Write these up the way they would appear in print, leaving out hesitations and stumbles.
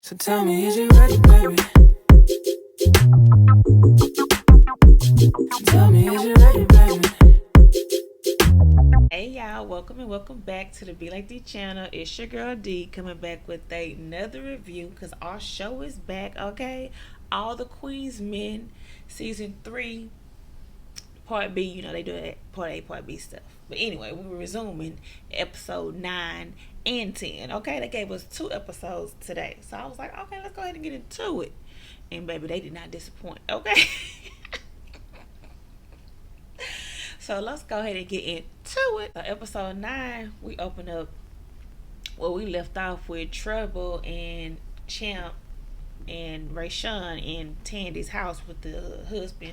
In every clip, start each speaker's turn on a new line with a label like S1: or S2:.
S1: So tell me, is you ready, baby? So tell me, is you ready, baby?
S2: Hey y'all, welcome and welcome back to the Be Like D channel. It's your girl D coming back with another review because our show is back, okay? All the Queens Men season 3 part B, they do that part A, part B stuff. But anyway, we were resuming episode 9 and 10, okay? They gave us 2 episodes today. So I was like, okay, let's go ahead and get into it. And baby, they did not disappoint, okay? So let's go ahead and get into it. So episode 9, we open up where we left off with Trouble and Champ and Rayshawn in Tandy's house with the husband.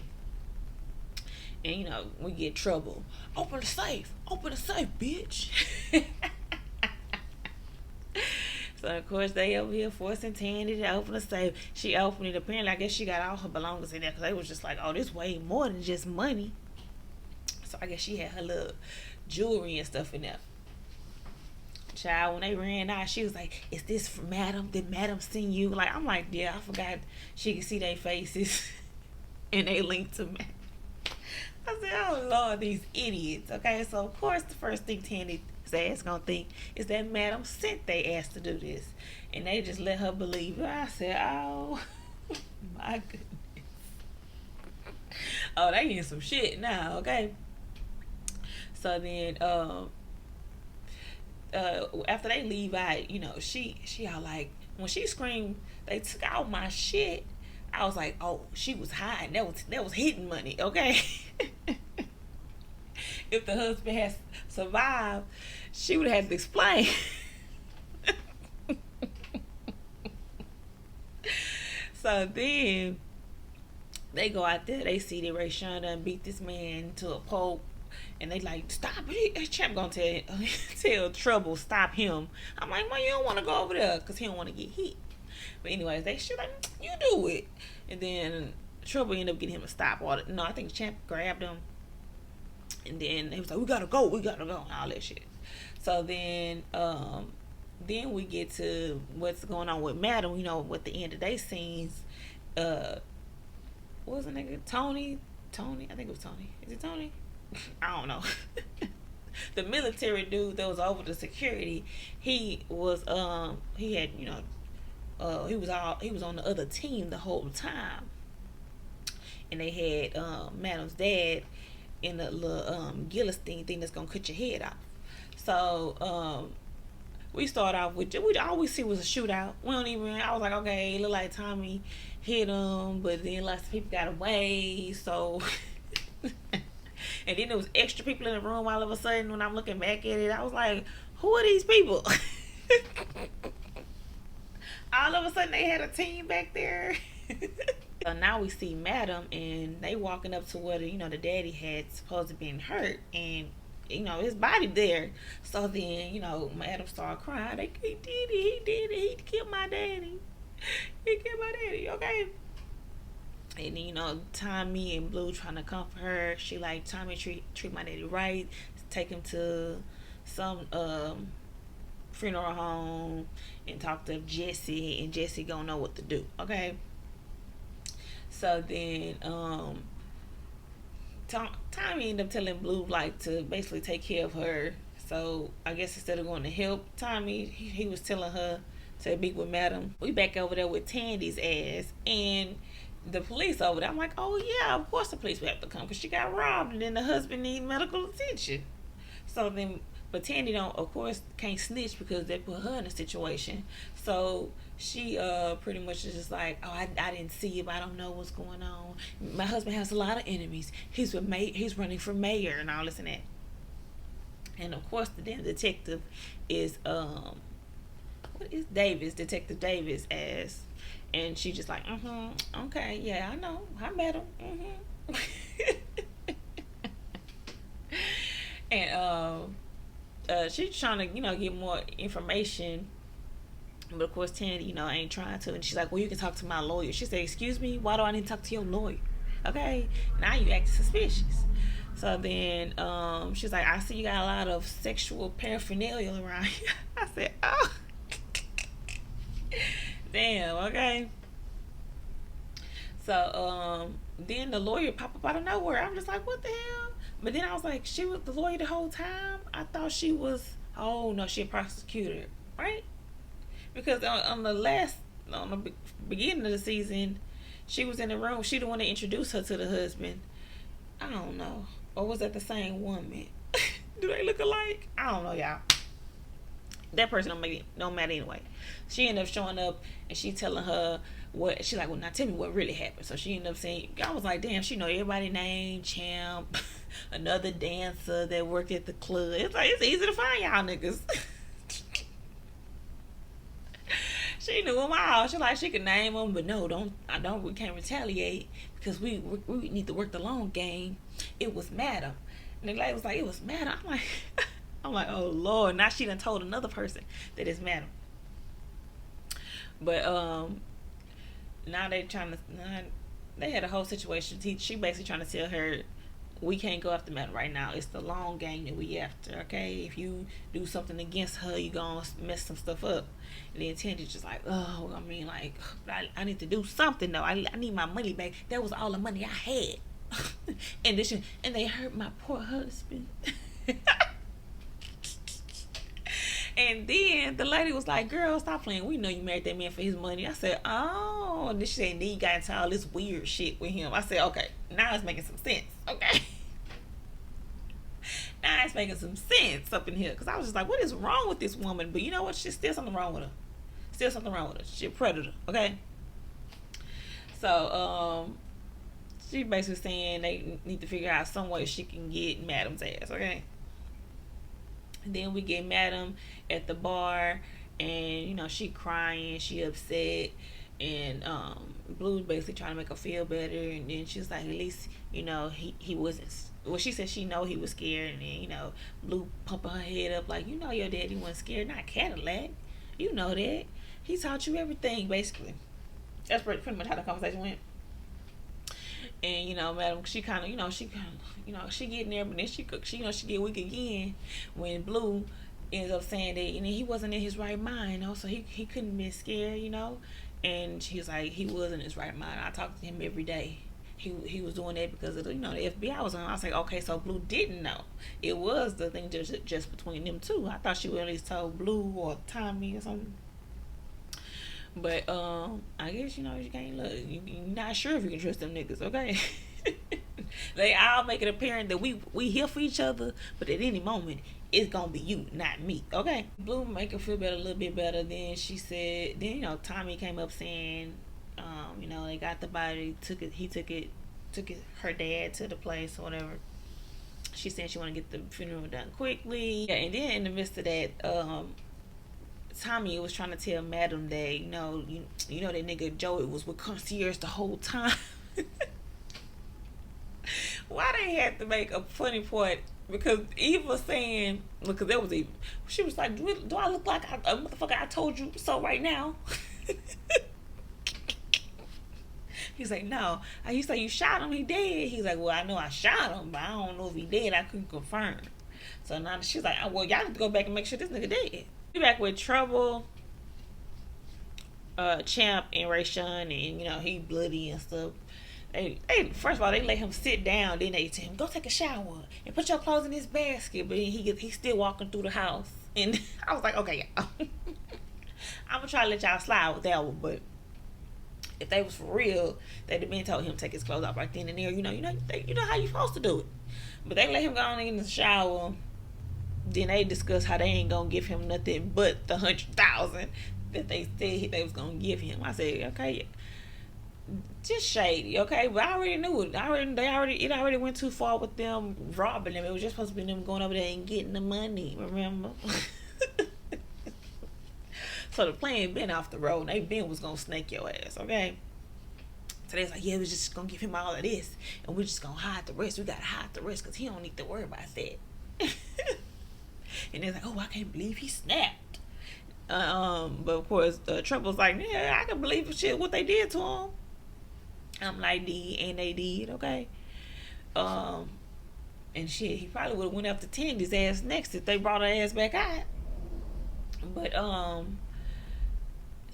S2: And we get Trouble. Open the safe, bitch. So of course they over here forcing Tandy to open the safe. She opened it. Apparently, I guess she got all her belongings in there because they was just like, oh, this way more than just money. So I guess she had her little jewelry and stuff in there. Child, when they ran out, she was like, "Is this for Madam? Did Madam send you?" Like, I'm like, yeah, I forgot she could see their faces, and they linked to me. I said, "Oh Lord, these idiots." Okay, so of course the first thing Tandy's ass gonna think is that Madam sent they ass to do this, and they just let her believe it. I said, "Oh my goodness, oh they in some shit now." Okay, so then after they leave out, she all like, when she screamed, they took out my shit. I was like, oh, she was hiding. That was hidden money, okay? If the husband had survived, she would have had to explain. So then they go out there, they see that Rayshawn done beat this man to a pulp, and they like, stop it. Champ gonna tell Trouble, stop him. I'm like, well, you don't want to go over there because he don't want to get hit. But anyways, she like, you do it. And then Trouble ended up getting him to stop. No, I think Champ grabbed him, and then he was like, we gotta go, and all that shit. So then we get to what's going on with Madam. With the end of their scenes, what was the nigga? Tony, I think it was Tony. Is it Tony? I don't know. The military dude that was over the security, he was he had he was on the other team the whole time, and they had Madam's dad in the little guillotine thing that's gonna cut your head off. So we start off with, we always see was a shootout. We don't even. I was like, okay, it looked like Tommy hit him, but then lots of people got away. So, and then there was extra people in the room. All of a sudden, when I'm looking back at it, I was like, who are these people? All of a sudden, they had a team back there. So now we see Madam, and they walking up to where the daddy had supposed to been hurt, and his body there. So then Madam started crying. He did it. He killed my daddy. He killed my daddy. Okay. And Tommy and Blue trying to comfort her. She like, Tommy treat my daddy right. Take him to some funeral home and talk to Jesse, and Jesse gonna know what to do. Okay. So then Tommy ended up telling Blue like to basically take care of her. So I guess instead of going to help Tommy, he was telling her to be with Madam. We back over there with Tandy's ass and the police over there. I'm like, oh yeah, of course the police would have to come because she got robbed, and then the husband need medical attention. So then, but Tandy don't, of course, can't snitch because they put her in a situation. So she pretty much is just like, oh, I didn't see him. I don't know what's going on. My husband has a lot of enemies. He's running for mayor and all this and that. And of course, the damn detective is what is Davis? Detective Davis as, and she just like, okay, yeah, I know, I met him, and she's trying to get more information. But of course, Tandy, ain't trying to. And she's like, well, you can talk to my lawyer. She said, excuse me, why do I need to talk to your lawyer? Okay, now you act suspicious. So then she's like, I see you got a lot of sexual paraphernalia around here. I said, oh. Damn, okay. So then the lawyer popped up out of nowhere. I'm just like, what the hell? But then I was like, she was the lawyer the whole time. I thought she was. Oh no, she a prosecutor, right? Because on the last, on the beginning of the season, she was in the room. She the one that introduced her to the husband. I don't know, or was that the same woman? Do they look alike? I don't know, y'all. That person don't matter anyway. She ended up showing up and she telling her what she like. Well, now tell me what really happened. So she ended up saying, I was like, damn, she know everybody's name, Champ, another dancer that worked at the club. It's like it's easy to find y'all niggas. She knew them all. She like she could name them, but no, don't. I don't. We can't retaliate because we need to work the long game. It was Madam, and the lady was like, it was Madam. I'm like, I'm like, oh Lord. Now she done told another person that it's Madam. But now they trying to. They had a whole situation. She basically trying to tell her, we can't go after Madam right now. It's the long game that we after. Okay, if you do something against her, you gonna mess some stuff up. And then Tandy's just like, oh, I mean, like, I need to do something though. I need my money back. That was all the money I had. And they hurt my poor husband. And then the lady was like, girl, stop playing. We know you married that man for his money. I said, oh. And then she said, then you got into all this weird shit with him. I said, okay, now it's making some sense. Okay. Now it's making some sense up in here. Because I was just like, what is wrong with this woman? But you know what? She's still something wrong with her. Still something wrong with her. She's a predator. Okay. So, she basically saying they need to figure out some way she can get Madam's ass. Okay. Then we get Madam at the bar, and you know she crying, she upset, and Blue's basically trying to make her feel better. And then she's like, at least you know he wasn't. Well, she said she know he was scared, and then you know Blue pumping her head up like, you know your daddy wasn't scared, not Cadillac. You know that he taught you everything. Basically, that's pretty much how the conversation went. And you know, Madam, she kind of, she getting there, but then she get weak again when Blue ends up saying that, he wasn't in his right mind, so he couldn't be scared, And she's like, he was in his right mind. I talked to him every day. He was doing that because of the FBI was on. I was like, okay, so Blue didn't know. It was the thing just between them two. I thought she would at least told Blue or Tommy or something. But I guess you can't look. You're not sure if you can trust them niggas, okay? They all make it apparent that we here for each other, but at any moment it's gonna be you, not me, okay? Blue make her feel better, a little bit better. Then she said, Tommy came up saying, they got the body, he took it, her dad to the place or whatever. She said she want to get the funeral done quickly. Yeah, and then in the midst of that, Tommy was trying to tell Madam that, you know that nigga Joey was with concierge the whole time. Why they had to make a funny part? Because Eve was saying, because that was Eve. She was like, do I look like a motherfucker? I told you so right now. He's like, no. He's like, you shot him, he dead. He's like, well, I know I shot him, but I don't know if he dead. I couldn't confirm. So now she's like, well, y'all need to go back and make sure this nigga dead. We back with Trouble, Champ, and Rayshawn, and he bloody and stuff. They first of all, they let him sit down. Then they tell him, go take a shower and put your clothes in this basket. But he's still walking through the house. And I was like, okay, y'all. I'm gonna try to let y'all slide with that one. But if they was for real, they'd have been told him to take his clothes off right then and there. You know how you supposed to do it. But they let him go on in the shower. Then they discuss how they ain't gonna give him nothing but the $100,000 that they said they was gonna give him. I said, okay, just shady, okay. But I already knew it. It already went too far with them robbing them. It was just supposed to be them going over there and getting the money. Remember? So the plan been off the road. And they been was gonna snake your ass, okay. So they was like, yeah, we're just gonna give him all of this, and we're just gonna hide the rest. We gotta hide the rest because he don't need to worry about that. And they're like, oh, I can't believe he snapped. But of course, Trouble's like, yeah, I can believe shit what they did to him. I'm like, and they did, okay. And shit, he probably would have went after Tandy's ass next if they brought her ass back out. But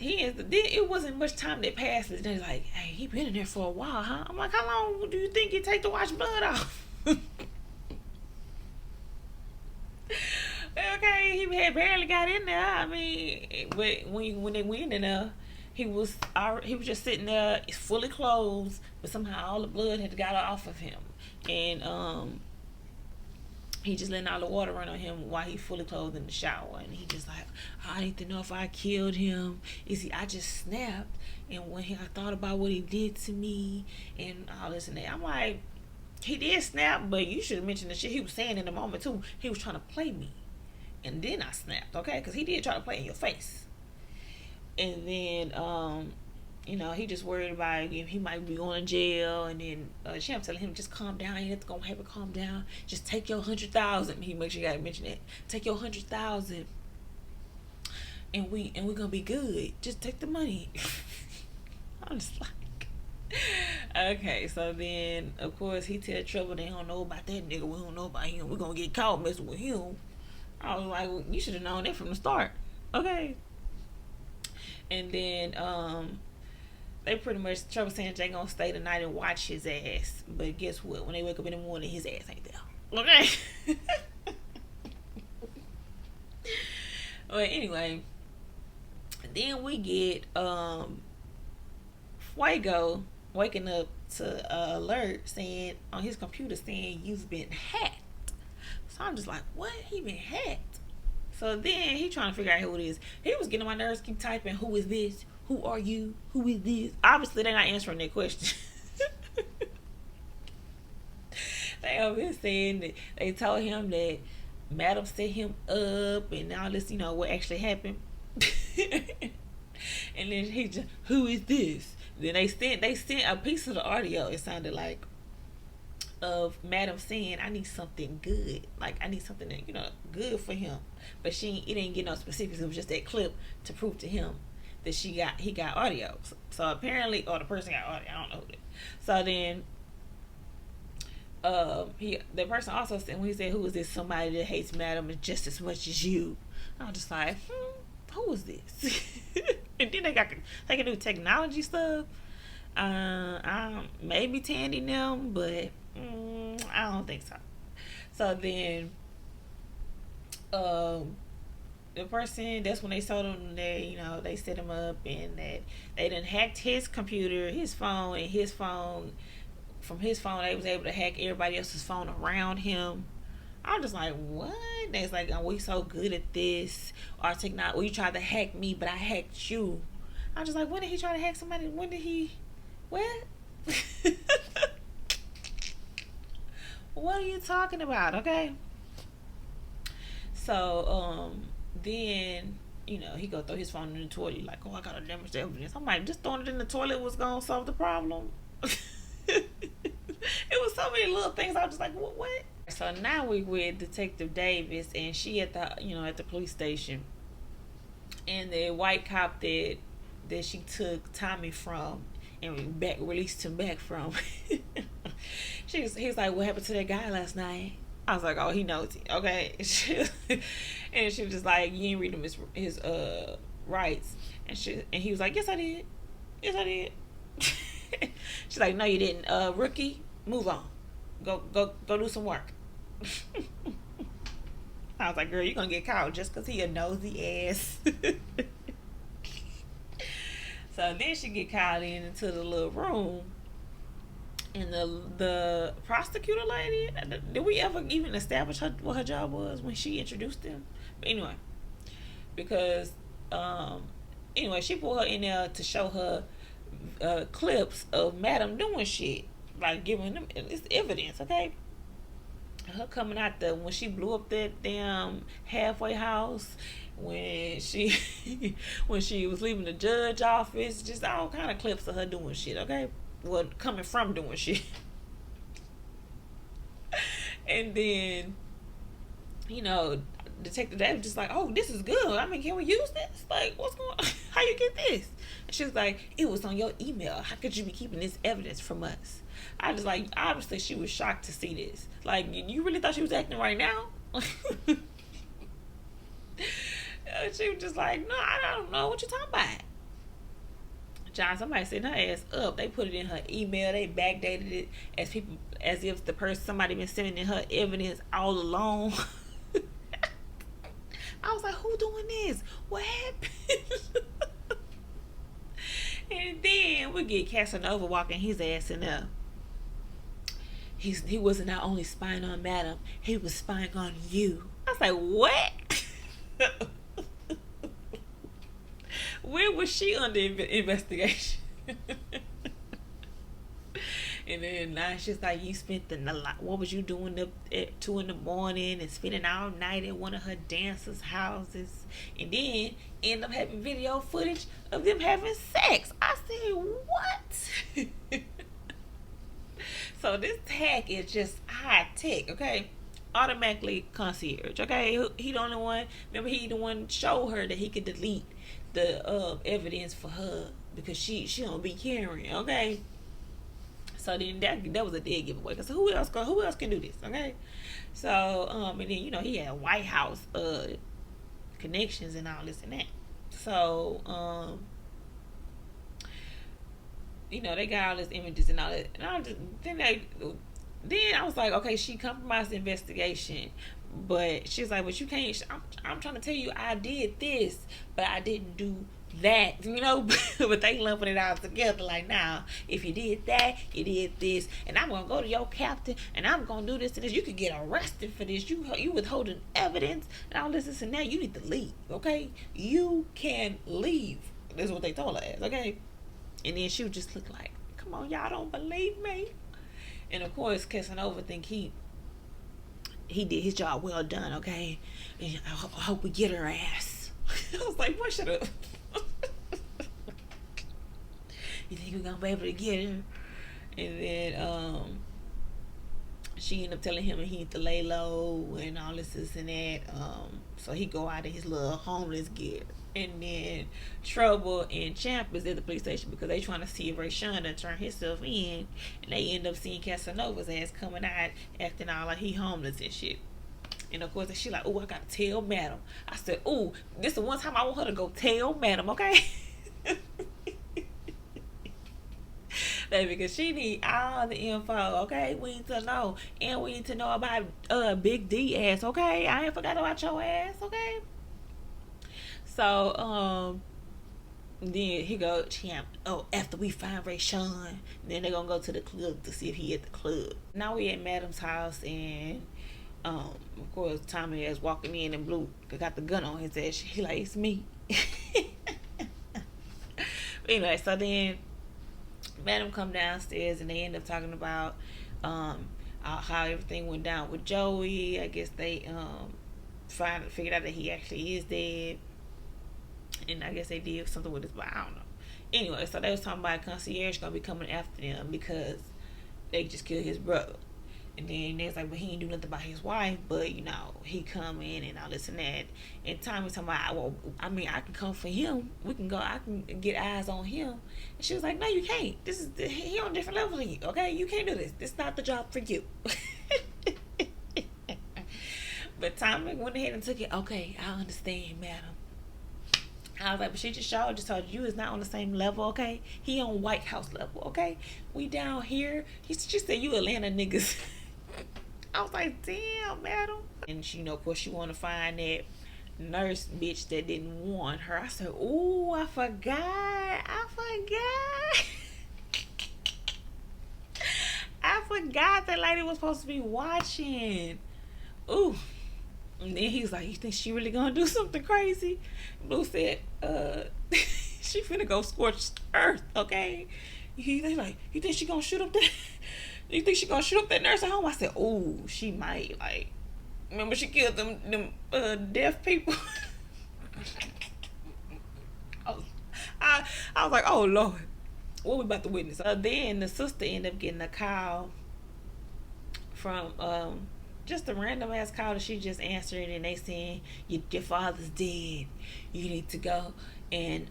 S2: It wasn't much time that passed. And they're like, hey, he been in there for a while, huh? I'm like, how long do you think it take to wash blood off? Okay, he had barely got in there. I mean, but when they went in there, he was just sitting there, fully clothed, but somehow all the blood had got off of him, and he just letting all the water run on him while he fully clothed in the shower, and he just like, I need to know if I killed him. I just snapped, and when I thought about what he did to me and all this and that, I'm like, he did snap, but you should have mentioned the shit he was saying in the moment too. He was trying to play me. And then I snapped, okay? Because he did try to play in your face. And then, he just worried about he might be going to jail. And then she was telling him, just calm down. You have to go have to calm down. Just take your 100,000. He makes sure you gotta mention that. Take your 100,000, and we're gonna be good. Just take the money. I'm just like, okay. So then, of course, he tell Trouble they don't know about that nigga. We don't know about him. We're gonna get caught messing with him. I was like, well, you should have known that from the start. Okay. And then they pretty much, Trouble saying they gonna stay the night and watch his ass. But guess what? When they wake up in the morning, his ass ain't there. Okay. But anyway, then we get Fuego waking up to alert saying on his computer saying you've been hacked. So I'm just like, what? He been hacked? So then he trying to figure out who it is. He was getting on my nerves, keep typing, who is this? Who are you? Who is this? Obviously, they're not answering that question. They have been saying that they told him that Madam set him up and all this, what actually happened. And then he just, who is this? Then they sent a piece of the audio, it sounded like, of Madam saying, I need something good. Like, I need something that, good for him. But it didn't get no specifics. It was just that clip to prove to him that he got audio. So apparently, or the person got audio. I don't know who that. So then, the person also said, when he said, who is this? Somebody that hates Madam just as much as you. I was just like, who is this? And then they can do technology stuff. Maybe Tandy them, but I don't think so. So then, the person, that's when they told him that, they set him up and that they done hacked his computer, his phone, and his phone. From his phone, they was able to hack everybody else's phone around him. I'm just like, what? They was like, oh, we so good at this. Or technology. Well, you tried to hack me, but I hacked you. I'm just like, when did he try to hack somebody? When did he? What? What are you talking about? Okay. So, then, he go throw his phone in the toilet. Like, oh, I gotta demonstrate evidence. I'm like, just throwing it in the toilet was gonna solve the problem. It was so many little things. I was just like, what? So now we with Detective Davis, and she at the police station, and the white cop that she took Tommy from and released him back from. He's like, what happened to that guy last night? I was like, oh, he knows it. Okay. And she was just like, you ain't read him his rights. And he was like, yes, I did. Yes, I did. She's like, no, you didn't. Rookie, move on. Go do some work. I was like, girl, you're gonna get caught just because he a nosy ass. So then she get called into the little room, and the prosecutor lady, did we ever even establish what her job was when she introduced them? But anyway, because she pulled her in there to show her clips of Madam doing shit, like giving them it's evidence, okay? Her coming out when she blew up that damn halfway house, when she was leaving the judge office, just all kind of clips of her doing shit, okay? Well, coming from doing shit. And then, Detective Davis just like, oh, this is good. I mean, can we use this? Like, what's going on? How you get this? And she was like, it was on your email. How could you be keeping this evidence from us? I was like, obviously she was shocked to see this. Like, you really thought she was acting right now? She was just like, no, I don't know what you're talking about. John, somebody sent her ass up. They put it in her email. They backdated it as if the person, somebody been sending her evidence all along. I was like, who doing this? What happened? And then we get Casanova walking his ass in there. He wasn't not only spying on Madam, he was spying on you. I was like, what? Where was she under investigation? And then now she's like, you spent the night. What was you doing at 2 in the morning and spending all night at one of her dancers' houses? And then end up having video footage of them having sex. I said, what? So this tag is just high tech, okay? Automatically concierge, okay? He the only one. Remember, he the one showed her that he could delete the evidence for her because she don't be carrying, okay? So then that was a dead giveaway. Cause who else can do this? Okay. So and then he had White House connections and all this and that. So they got all these images and all that. And then I was like, okay, she compromised the investigation, but she's like, but you can't. I'm trying to tell you, I did this, but I didn't do that, but they lumping it all together like, nah, if you did that, you did this, and I'm gonna go to your captain and I'm gonna do this and this. You could get arrested for this. You withholding evidence and all this and that. You need to leave, okay? You can leave. That's what they told her as, okay? And then she would just look like, come on, y'all don't believe me. And of course, Casanova think he did his job well done, okay? And I hope we get her ass. I was like, what, shut up. You think we're gonna be able to get her? And then she ended up telling him he need to lay low and all this and that. So he go out of his little homeless gear. And then Trouble and Champ is at the police station because they trying to see if Rayshawn done turn himself in, and they end up seeing Casanova's ass coming out acting all like he homeless and shit. And of course she like, oh, I gotta tell Madam. I said, oh, this is the one time I want her to go tell Madam, okay? Because she need all the info, okay? We need to know. And we need to know about Big D ass, okay? I ain't forgot about your ass, okay? So, then he go, Champ, oh, after we find Rayshawn, then they're gonna go to the club to see if he at the club. Now we at Madam's house, and of course Tommy is walking in and Blue got the gun on his ass. He like, it's me. Anyway, so then Madam come downstairs and they end up talking about how everything went down with Joey. I guess they figured out that he actually is dead, and I guess they did something with his, but I don't know. Anyway, so they was talking about concierge gonna be coming after them because they just killed his brother. And then they was like, but he ain't do nothing about his wife, but he come in and all this and that. And Tommy's talking about, well, I mean, I can come for him. We can go, I can get eyes on him. And she was like, no, you can't. He on a different level than you, okay? You can't do this. This is not the job for you. But Tommy went ahead and took it. Okay, I understand, Madam. I was like, but she just told you is not on the same level, okay? He on White House level, okay? We down here. She said you Atlanta niggas. I was like, damn, Madam. And she, of course, she want to find that nurse bitch that didn't warn her. I said, ooh, I forgot. I forgot that lady was supposed to be watching. Ooh. And then he's like, you think she really gonna do something crazy? Blue said, she finna go scorch earth, okay? They like, you think she gonna shoot up that? You think she gonna shoot up that nursing home? I said, oh, she might. Like, remember she killed them deaf people? I was like, oh Lord, what we about to witness? Then the sister ended up getting a call from just a random ass call that she just answered, and they saying your father's dead. You need to go and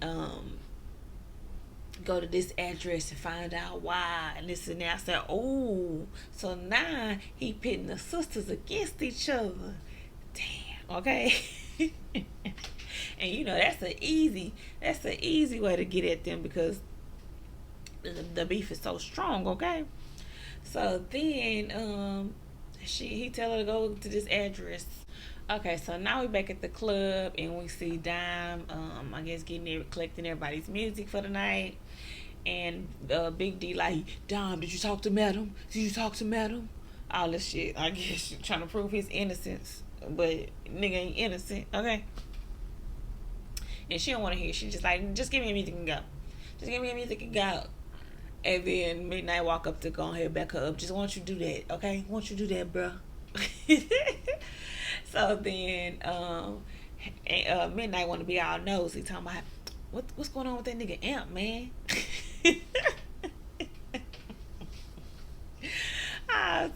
S2: go to this address and find out why and this and that. I said, oh, so now he pitting the sisters against each other. Damn, okay. And that's an easy way to get at them, because the beef is so strong, okay? So then he tell her to go to this address. Okay, so now we back at the club and we see Dime, I guess collecting everybody's music for the night. And Big D like, Dime, did you talk to Madam? Did you talk to Madam? All this shit. I guess trying to prove his innocence, but nigga ain't innocent, okay? And she don't want to hear. She just like, just give me a music and go. Just give me a music and go. And then Midnight walk up to go ahead back her up. Just want you to do that, okay? Want you to do that, bro. So then Midnight want to be all nosy, talking about what's going on with that nigga Amp, man.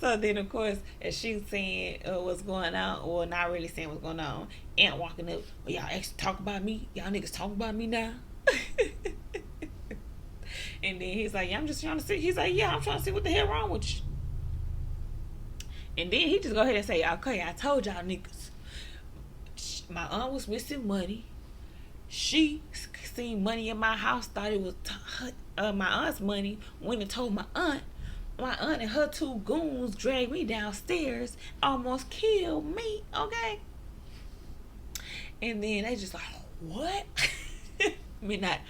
S2: So then of course, as she's saying what's going on, or not really saying what's going on, Amp walking up, well, y'all actually talk about me? Y'all niggas talk about me now? And then he's like, yeah, I'm just trying to see. He's like, yeah, I'm trying to see what the hell wrong with you. And then he just go ahead and say, okay, I told y'all niggas. My aunt was missing money. She seen money in my house, thought it was my aunt's money. Went and told my aunt. My aunt and her two goons dragged me downstairs, almost killed me, okay? And then they just like, what? Midnight.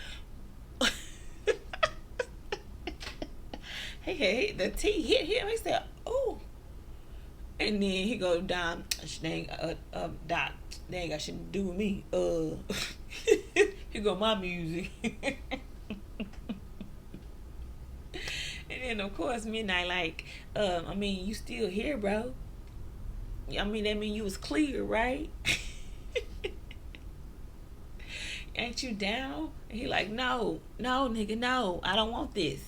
S2: Hey, the T hit him. He said, "Oh," and then he go down. They ain't, Doc, they ain't got shit to do with me. He go my music. And then of course Midnight like, I mean, you still here, bro? I mean, that mean you was clear, right? Ain't you down? And he like, no, nigga, no, I don't want this.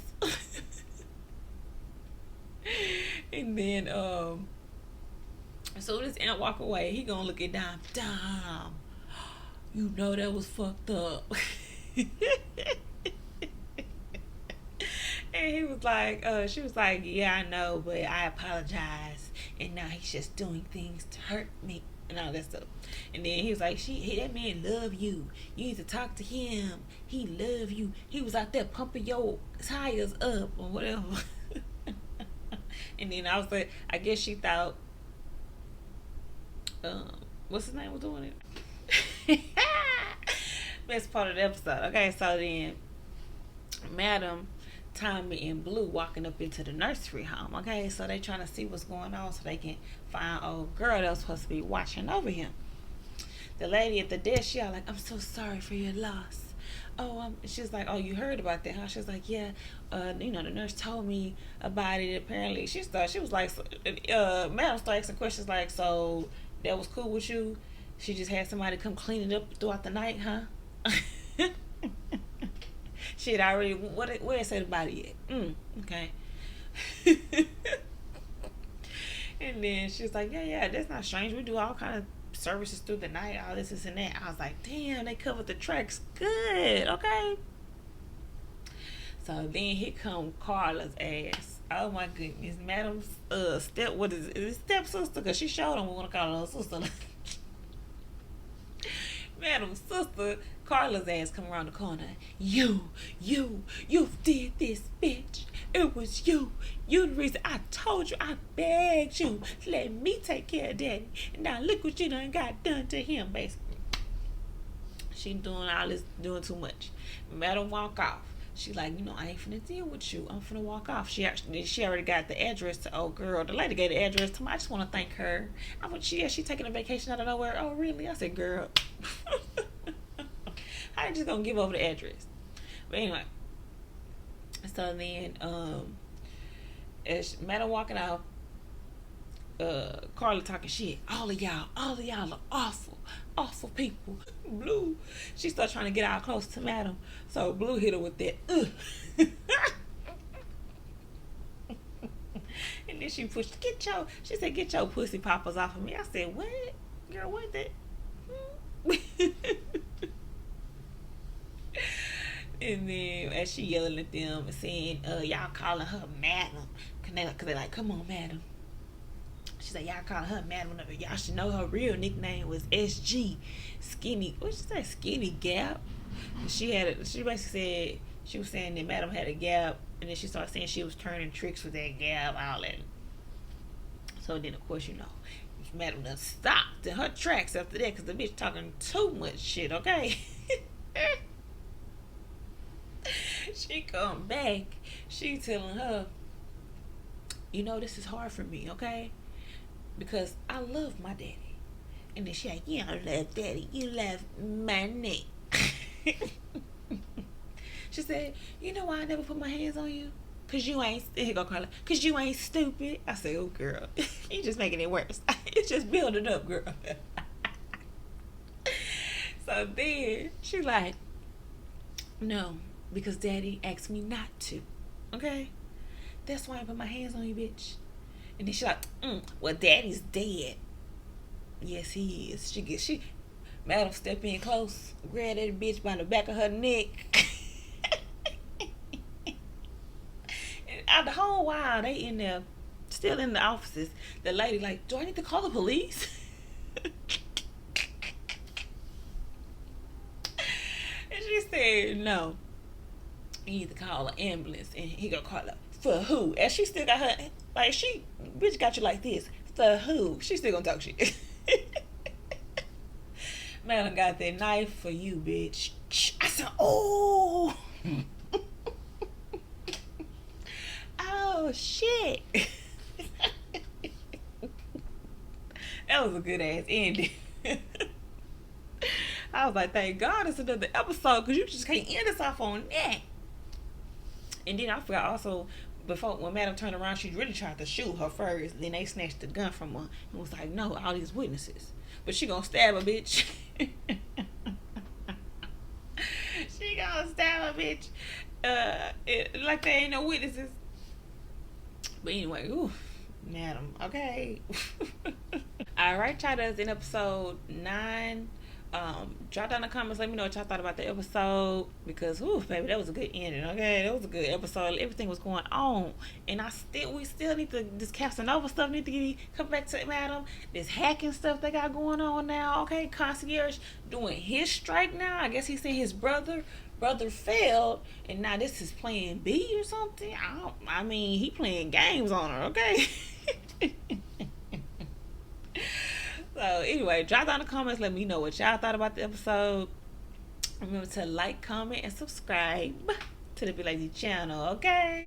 S2: And then as soon as Ant walk away, he gonna look at Dom. Dom, you know that was fucked up. And he was like, she was like, yeah, I know, but I apologize. And now he's just doing things to hurt me and all that stuff. And then he was like, that man love you. You need to talk to him. He love you. He was out there pumping your tires up or whatever. And then I was like, I guess she thought, what's his name was doing it? Best part of the episode. Okay, so then Madam, Tommy, and Blue walking up into the nursery home. Okay, so they trying to see what's going on so they can find old girl that was supposed to be watching over him. The lady at the desk, she all like, I'm so sorry for your loss. Oh, she's like, oh, you heard about that, huh? She's like, yeah, the nurse told me about it. Apparently, she was like, Madam started asking questions like, so that was cool with you? She just had somebody come clean it up throughout the night, huh? She had already, what it said about it yet? Okay. And then she was like, yeah, that's not strange. We do all kind of services through the night, all this and that. I was like, damn, they covered the tracks good, okay? So then here come Carla's ass. Oh my goodness, Madam's stepsister, because she showed him we want to call her sister. Madam's sister, Carla's ass, come around the corner. You did this, bitch. It was you. You the reason. I told you, I begged you to let me take care of Daddy. And now look what you done got done to him, basically. She doing all this, doing too much. Madam walk off. She like, I ain't finna deal with you. I'm finna walk off. She already got the address to old girl. The lady gave the address to me. I just want to thank her. She taking a vacation out of nowhere. Oh, really? I said, girl. How you just gonna give over the address? But anyway. So then, as Madam walking out, Carla talking shit. All of y'all are awful people. Blue, she started trying to get out close to Madam. So Blue hit her with that. And then she pushed, she said, get your pussy poppers off of me. I said, what? Girl, what that? And then as she yelling at them and saying, y'all calling her Madam. Cause they like, come on, Madam. She's like, y'all calling her Madam. Y'all should know her real nickname was SG. Skinny, what she say? Skinny Gap. She basically said, She was saying that Madam had a gap, and then she started saying she was turning tricks with that gap, all that. So then, of course, Madam done stopped in her tracks after that because the bitch talking too much shit, okay? She come back. She telling her, this is hard for me, okay? Because I love my daddy. And then she like, you don't love daddy, you love money. She said, you know why I never put my hands on you? Cause you ain't, here go Carla, cause you ain't stupid. I said, oh girl, you just making it worse. It's just building up, girl. So then she like, no, because daddy asked me not to. Okay? That's why I put my hands on you, bitch. And then she like, well, daddy's dead. Yes, he is. Madam step in close, grab that bitch by the back of her neck. And the whole while they in there, still in the offices, the lady like, do I need to call the police? And she said, no. You need to call an ambulance. And he gonna call her. For who? And she still got her, like, bitch got you like this. For who? She still gonna talk shit. Man, I got that knife for you, bitch. I said, oh. Oh, shit. That was a good ass ending. I was like, thank God it's another episode, because you just can't end us off on that. And then I forgot also, before, when Madam turned around, she really tried to shoot her first. Then they snatched the gun from her and was like, no, all these witnesses. But she gonna stab a bitch. She gonna stab a bitch. Like there ain't no witnesses. But anyway, ooh, Madam, okay. Alright, y'all, that's in episode 9. Drop down in the comments, let me know what y'all thought about the episode, because baby, that was a good ending. Okay, that was a good episode. Everything was going on, and we still need to, this Casanova stuff need to come back to Madam. This hacking stuff they got going on now. Okay, Concierge doing his strike now. I guess he said his brother failed, and now this is plan B or something. I mean, he playing games on her. Okay. So anyway, drop down in the comments, let me know what y'all thought about the episode. Remember to like, comment, and subscribe to the Be Lazy channel, okay?